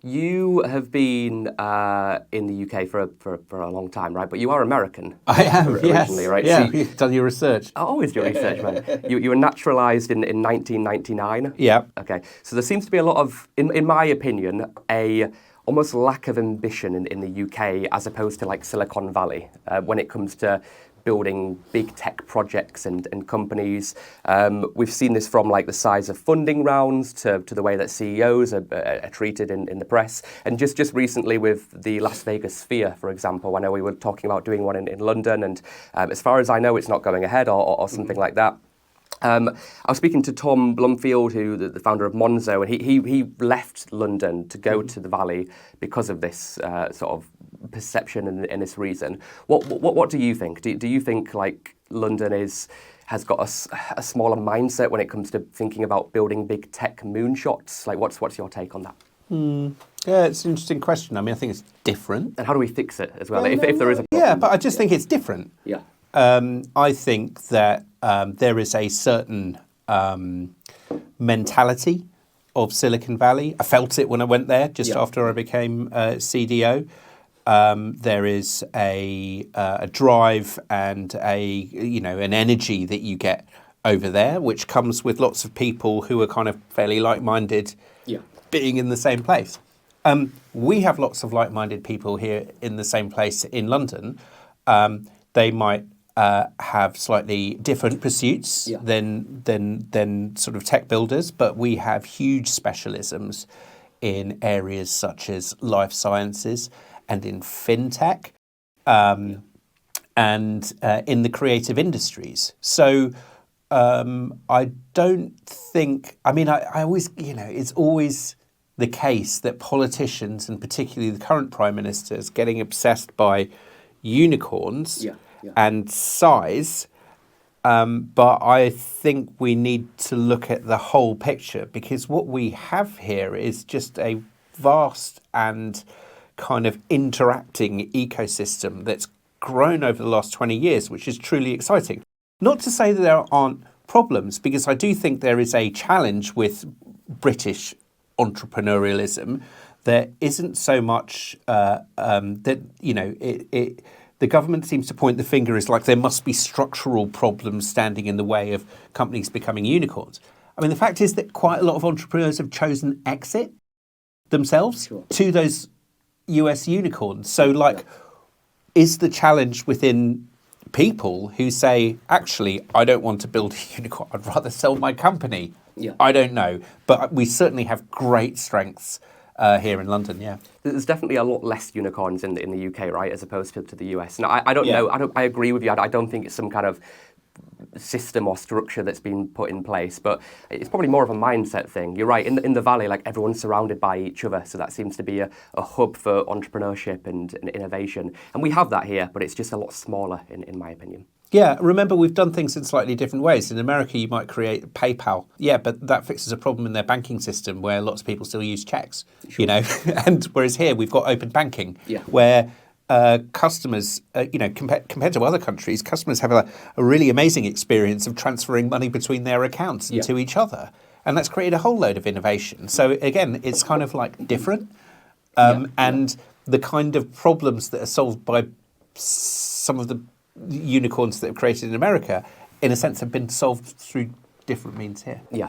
You have been in the UK for a long time, right? But you are American. I am, originally, yes. right? Yeah, So you've done your research. I always do research, man. You were naturalised in 1999. Yeah. Okay. So there seems to be a lot of, in my opinion, a almost lack of ambition in the UK as opposed to like Silicon Valley when it comes to building big tech projects and companies. We've seen this from like the size of funding rounds to the way that CEOs are treated in the press. And just recently with the Las Vegas Sphere, for example, I know we were talking about doing one in London, and as far as I know, it's not going ahead or something like that. I was speaking to Tom Blumfield, who the founder of Monzo, and he left London to go to the Valley because of this sort of perception and this reason. What do you think? Do you think like London has got a smaller mindset when it comes to thinking about building big tech moonshots? Like, what's your take on that? Yeah, it's an interesting question. I mean, I think it's different. And how do we fix it as well, if there is a problem? Yeah, but I just think it's different. Yeah. I think that there is a certain mentality of Silicon Valley. I felt it when I went there just after I became CDO. There is a drive and an energy that you get over there, which comes with lots of people who are kind of fairly like-minded, being in the same place. We have lots of like-minded people here in the same place in London. They might have slightly different pursuits than sort of tech builders, but we have huge specialisms in areas such as life sciences and in fintech and in the creative industries. So I don't think, I mean, I always, it's always the case that politicians, and particularly the current Prime Minister, is getting obsessed by unicorns and size. But I think we need to look at the whole picture, because what we have here is just a vast and kind of interacting ecosystem that's grown over the last 20 years, which is truly exciting. Not to say that there aren't problems, because I do think there is a challenge with British entrepreneurialism. There isn't so much the government seems to point the finger as like there must be structural problems standing in the way of companies becoming unicorns. I mean, the fact is that quite a lot of entrepreneurs have chosen exit themselves to those US unicorns. So is the challenge within people who say, actually, I don't want to build a unicorn, I'd rather sell my company? I don't know. But we certainly have great strengths here in London, There's definitely a lot less unicorns in the UK, right, as opposed to the US. Now, I don't know. I agree with you. I don't think it's some kind of system or structure that's been put in place, but it's probably more of a mindset thing. You're right. In the Valley, like everyone's surrounded by each other, so that seems to be a hub for entrepreneurship and innovation. And we have that here, but it's just a lot smaller, in my opinion. Yeah, remember, we've done things in slightly different ways. In America, you might create PayPal. Yeah, but that fixes a problem in their banking system where lots of people still use checks, and whereas here we've got open banking where customers, compared to other countries, customers have a really amazing experience of transferring money between their accounts and to each other. And that's created a whole load of innovation. So again, it's kind of like different. And the kind of problems that are solved by some of the unicorns that have created in America, in a sense, have been solved through different means here. Yeah.